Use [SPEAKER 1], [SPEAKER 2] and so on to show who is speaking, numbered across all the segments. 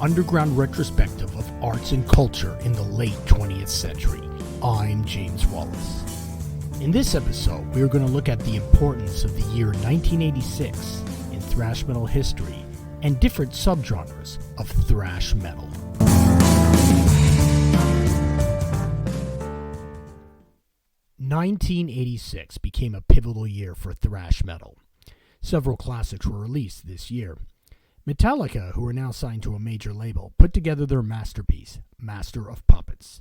[SPEAKER 1] underground retrospective of arts and culture in the late 20th century. I'm James Wallace. In this episode, we are going to look at the importance of the year 1986 in thrash metal history and different subgenres of thrash metal. "1986 became a pivotal year for thrash metal. Several classics were released this year. Metallica, who are now signed to a major label, put together their masterpiece, Master of Puppets.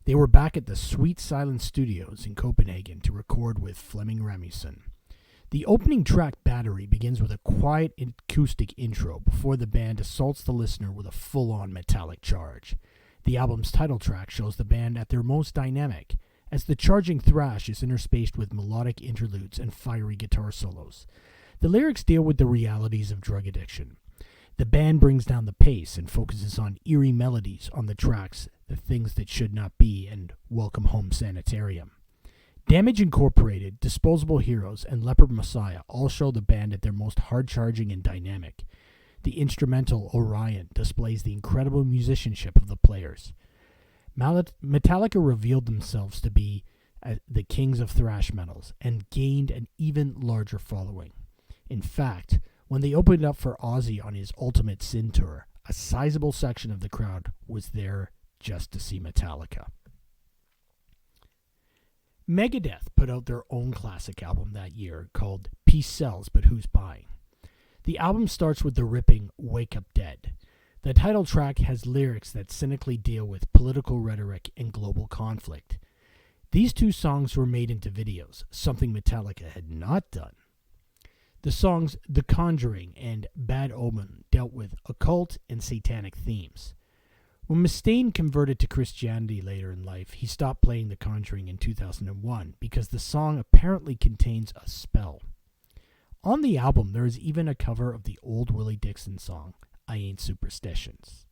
[SPEAKER 1] They were back at the Sweet Silence Studios in Copenhagen to record with Flemming Rasmussen. The opening track, Battery, begins with a quiet acoustic intro before the band assaults the listener with a full-on metallic charge. The album's title track shows the band at their most dynamic, as the charging thrash is interspaced with melodic interludes and fiery guitar solos. The lyrics deal with the realities of drug addiction. The band brings down the pace and focuses on eerie melodies on the tracks, The Things That Should Not Be and Welcome Home Sanitarium. Damage Incorporated, Disposable Heroes, and Leopard Messiah all show the band at their most hard-charging and dynamic. The instrumental Orion displays the incredible musicianship of the players. Metallica revealed themselves to be the kings of thrash metals and gained an even larger following. In fact, when they opened up for Ozzy on his Ultimate Sin tour, a sizable section of the crowd was there just to see Metallica. Megadeth put out their own classic album that year called Peace Sells, But Who's Buying? The album starts with the ripping Wake Up Dead. The title track has lyrics that cynically deal with political rhetoric and global conflict. These two songs were made into videos, something Metallica had not done. The songs The Conjuring and Bad Omen dealt with occult and satanic themes. When Mustaine converted to Christianity later in life, he stopped playing The Conjuring in 2001 because the song apparently contains a spell. On the album, there is even a cover of the old Willie Dixon song, I Ain't Superstitions.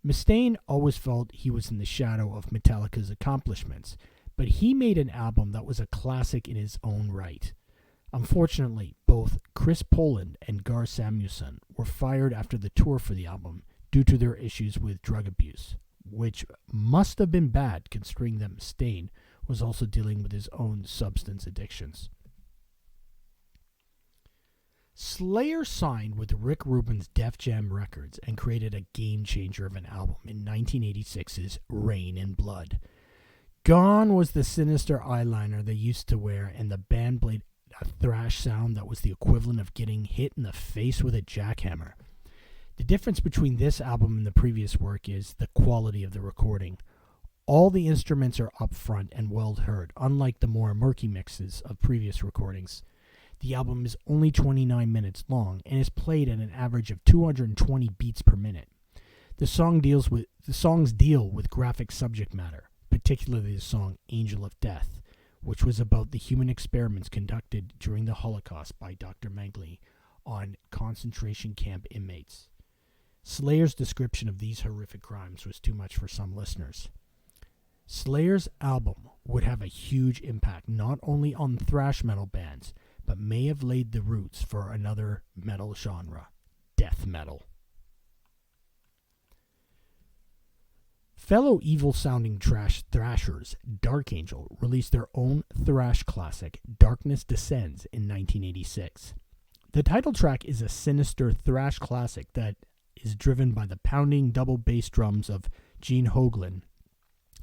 [SPEAKER 1] Mustaine always felt he was in the shadow of Metallica's accomplishments, but he made an album that was a classic in his own right. Unfortunately, both Chris Poland and Gar Samuelson were fired after the tour for the album due to their issues with drug abuse, which must have been bad considering that Mustaine was also dealing with his own substance addictions. Slayer signed with Rick Rubin's Def Jam Records and created a game-changer of an album in 1986's Rain and Blood. Gone was the sinister eyeliner they used to wear, and the band played a thrash sound that was the equivalent of getting hit in the face with a jackhammer. The difference between this album and the previous work is the quality of the recording. All the instruments are up front and well heard, unlike the more murky mixes of previous recordings. The album is only 29 minutes long and is played at an average of 220 beats per minute. The songs deal with graphic subject matter, particularly the song Angel of Death, which was about the human experiments conducted during the Holocaust by Dr. Mengele on concentration camp inmates. Slayer's description of these horrific crimes was too much for some listeners. Slayer's album would have a huge impact not only on thrash metal bands, but may have laid the roots for another metal genre, death metal. Fellow evil-sounding thrashers, Dark Angel, released their own thrash classic, Darkness Descends, in 1986. The title track is a sinister thrash classic that is driven by the pounding double bass drums of Gene Hoglan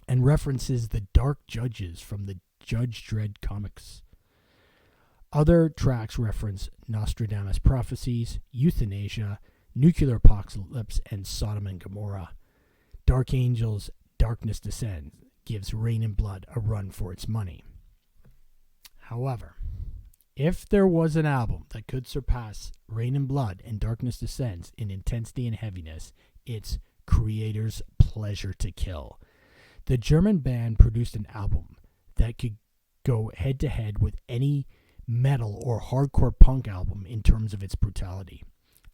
[SPEAKER 1] and references the Dark Judges from the Judge Dredd comics. Other tracks reference Nostradamus prophecies, euthanasia, nuclear apocalypse, and Sodom and Gomorrah. Dark Angel's Darkness Descends gives Rain and Blood a run for its money. However, if there was an album that could surpass Rain and Blood and Darkness Descends in intensity and heaviness, it's Kreator's Pleasure to Kill. The German band produced an album that could go head-to-head with any metal or hardcore punk album in terms of its brutality.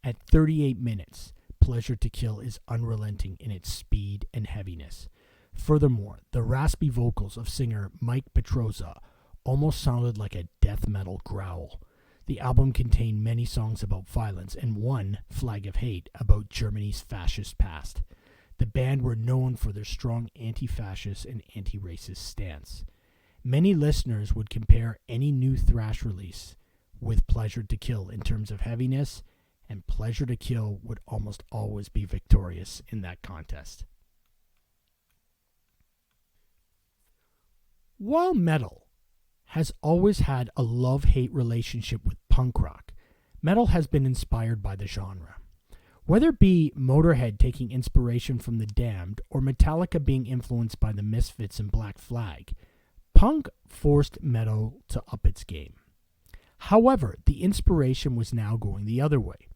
[SPEAKER 1] At 38 minutes, Pleasure to Kill is unrelenting in its speed and heaviness. Furthermore, the raspy vocals of singer Mike Petroza almost sounded like a death metal growl. The album contained many songs about violence and one, Flag of Hate, about Germany's fascist past. The band were known for their strong anti-fascist and anti-racist stance. Many listeners would compare any new thrash release with Pleasure to Kill in terms of heaviness, and Pleasure to Kill would almost always be victorious in that contest. While metal has always had a love-hate relationship with punk rock, metal has been inspired by the genre. Whether it be Motorhead taking inspiration from The Damned or Metallica being influenced by the Misfits and Black Flag, punk forced metal to up its game. However, the inspiration was now going the other way.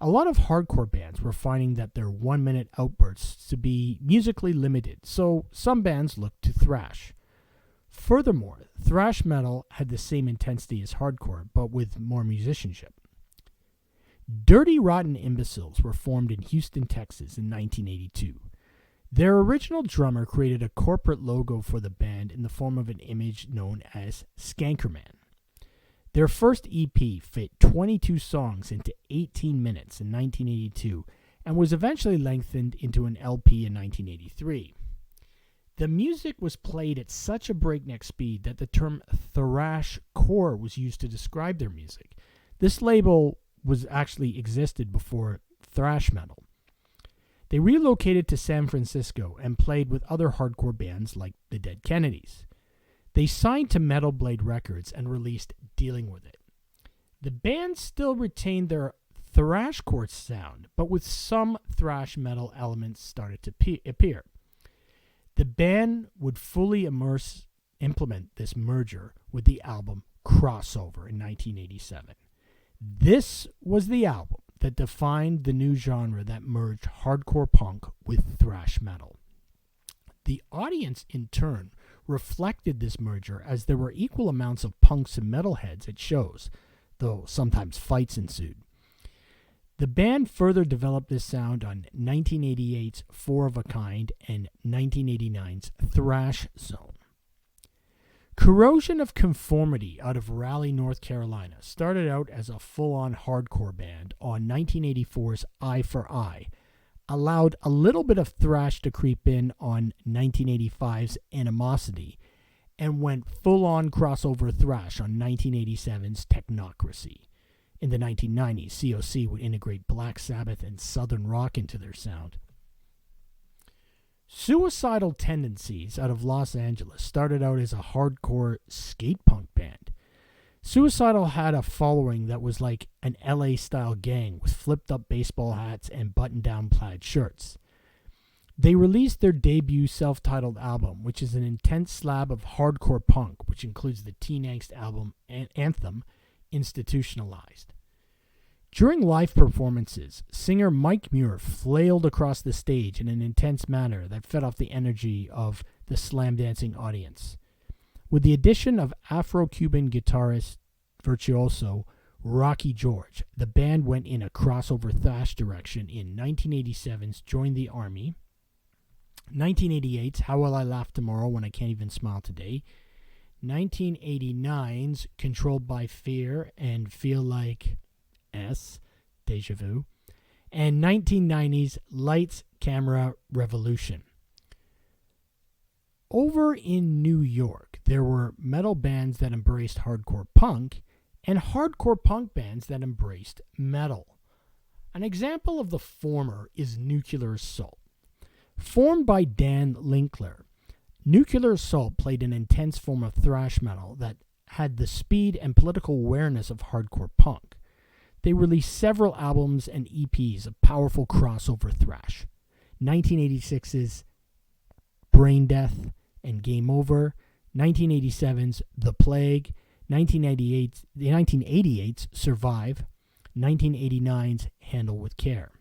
[SPEAKER 1] A lot of hardcore bands were finding that their 1-minute outbursts to be musically limited, so some bands looked to thrash. Furthermore, thrash metal had the same intensity as hardcore, but with more musicianship. Dirty Rotten Imbeciles were formed in Houston, Texas in 1982. Their original drummer created a corporate logo for the band in the form of an image known as Skankerman. Their first EP fit 22 songs into 18 minutes in 1982 and was eventually lengthened into an LP in 1983. The music was played at such a breakneck speed that the term thrashcore was used to describe their music. This label was actually existed before thrash metal. They relocated to San Francisco and played with other hardcore bands like the Dead Kennedys. They signed to Metal Blade Records and released Dealing With It. The band still retained their thrashcore sound, but with some thrash metal elements started to appear. The band would fully implement this merger with the album Crossover in 1987. This was the album that defined the new genre that merged hardcore punk with thrash metal. The audience, in turn, reflected this merger as there were equal amounts of punks and metalheads at shows, though sometimes fights ensued. The band further developed this sound on 1988's Four of a Kind and 1989's Thrash Zone. Corrosion of Conformity out of Raleigh, North Carolina started out as a full-on hardcore band on 1984's Eye for Eye, allowed a little bit of thrash to creep in on 1985's Animosity, and went full-on crossover thrash on 1987's Technocracy. In the 1990s, COC would integrate Black Sabbath and Southern rock into their sound. Suicidal Tendencies out of Los Angeles started out as a hardcore skate punk band. Suicidal had a following that was like an LA-style gang with flipped-up baseball hats and button-down plaid shirts. They released their debut self-titled album, which is an intense slab of hardcore punk, which includes the teen angst album anthem, Institutionalized. During live performances, singer Mike Muir flailed across the stage in an intense manner that fed off the energy of the slam dancing audience. With the addition of Afro-Cuban guitarist virtuoso Rocky George, the band went in a crossover thrash direction in 1987's Join the Army, 1988's How Will I Laugh Tomorrow When I Can't Even Smile Today, 1989's Controlled by Fear and Feel Like Deja Vu, and 1990's Lights, Camera, Revolution. Over in New York, there were metal bands that embraced hardcore punk and hardcore punk bands that embraced metal. An example of the former is Nuclear Assault. Formed by Dan Linkler, Nuclear Assault played an intense form of thrash metal that had the speed and political awareness of hardcore punk. They released several albums and EPs of powerful crossover thrash. 1986's Brain Death and Game Over, 1987's The Plague, 1988's Survive, 1989's Handle with Care.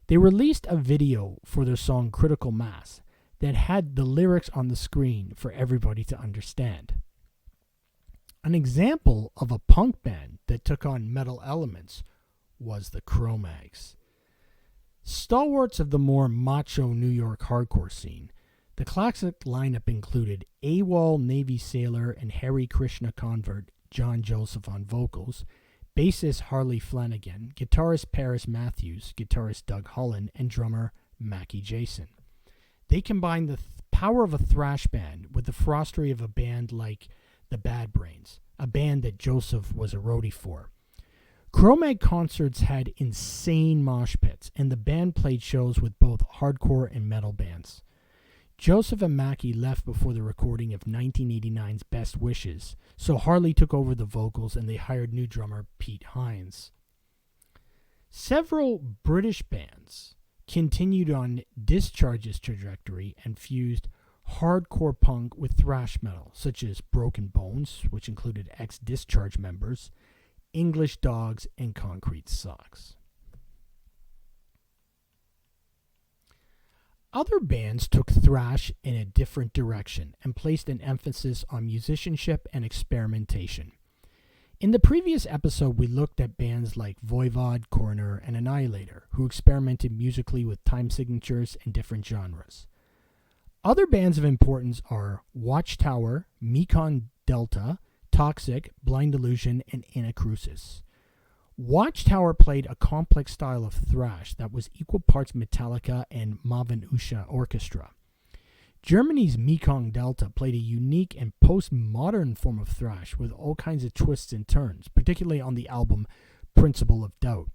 [SPEAKER 1] They released a video for their song Critical Mass that had the lyrics on the screen for everybody to understand. An example of a punk band that took on metal elements was the Cro-Mags. Stalwarts of the more macho New York hardcore scene, the classic lineup included AWOL Navy sailor and Hare Krishna convert John Joseph on vocals, bassist Harley Flanagan, guitarist Paris Matthews, guitarist Doug Holland, and drummer Mackie Jason. They combined the power of a thrash band with the frosty of a band like the Bad Brains, a band that Joseph was a roadie for. Cro-Mag concerts had insane mosh pits, and the band played shows with both hardcore and metal bands. Joseph and Mackie left before the recording of 1989's Best Wishes, so Harley took over the vocals and they hired new drummer Pete Hines. Several British bands continued on Discharge's trajectory and fused hardcore punk with thrash metal, such as Broken Bones, which included ex-Discharge members, English Dogs, and Concrete Socks. Other bands took thrash in a different direction and placed an emphasis on musicianship and experimentation. In the previous episode, we looked at bands like Voivod, Coroner, and Annihilator, who experimented musically with time signatures and different genres. Other bands of importance are Watchtower, Mekong Delta, Toxic, Blind Illusion, and Anacrusis. Watchtower played a complex style of thrash that was equal parts Metallica and Marvin Usha Orchestra. Germany's Mekong Delta played a unique and postmodern form of thrash with all kinds of twists and turns, particularly on the album Principle of Doubt.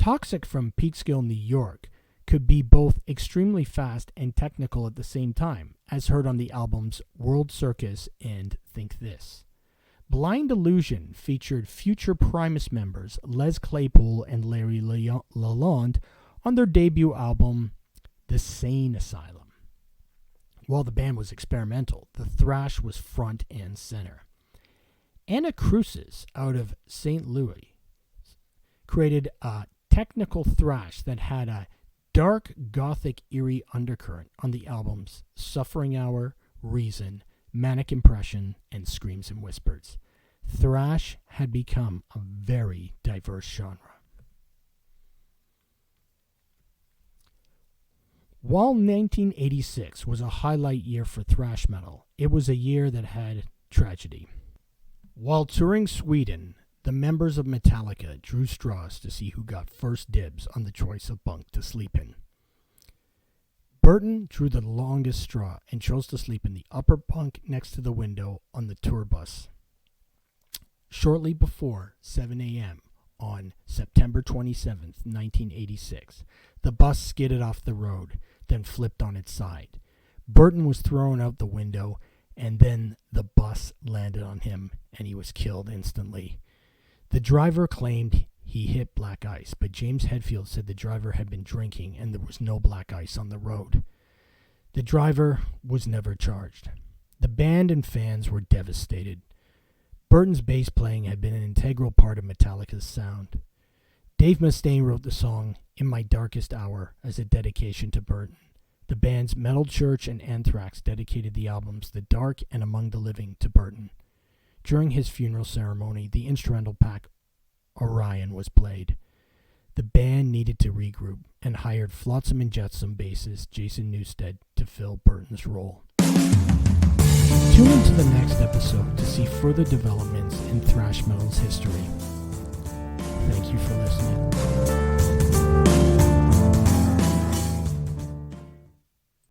[SPEAKER 1] Toxic from Peekskill, New York, could be both extremely fast and technical at the same time, as heard on the albums World Circus and Think This. Blind Illusion featured future Primus members Les Claypool and Larry Lalonde on their debut album, The Sane Asylum. While the band was experimental, the thrash was front and center. Anacrusis, out of St. Louis, created a technical thrash that had a dark, gothic, eerie undercurrent on the albums Suffering Hour, Reason, Manic Impression, and Screams and Whispers. Thrash had become a very diverse genre. While 1986 was a highlight year for thrash metal, it was a year that had tragedy. While touring Sweden, the members of Metallica drew straws to see who got first dibs on the choice of bunk to sleep in. Burton drew the longest straw and chose to sleep in the upper bunk next to the window on the tour bus. Shortly before 7 a.m. on September 27, 1986, the bus skidded off the road, then flipped on its side. Burton was thrown out the window, and then the bus landed on him, and he was killed instantly. The driver claimed he hit black ice, but James Hetfield said the driver had been drinking and there was no black ice on the road. The driver was never charged. The band and fans were devastated. Burton's bass playing had been an integral part of Metallica's sound. Dave Mustaine wrote the song In My Darkest Hour as a dedication to Burton. The bands Metal Church and Anthrax dedicated the albums The Dark and Among the Living to Burton. During his funeral ceremony, the instrumental pack Orion was played. The band needed to regroup and hired Flotsam and Jetsam bassist Jason Newsted to fill Burton's role. Tune into the next episode to see further developments in thrash metal's history. Thank you for listening.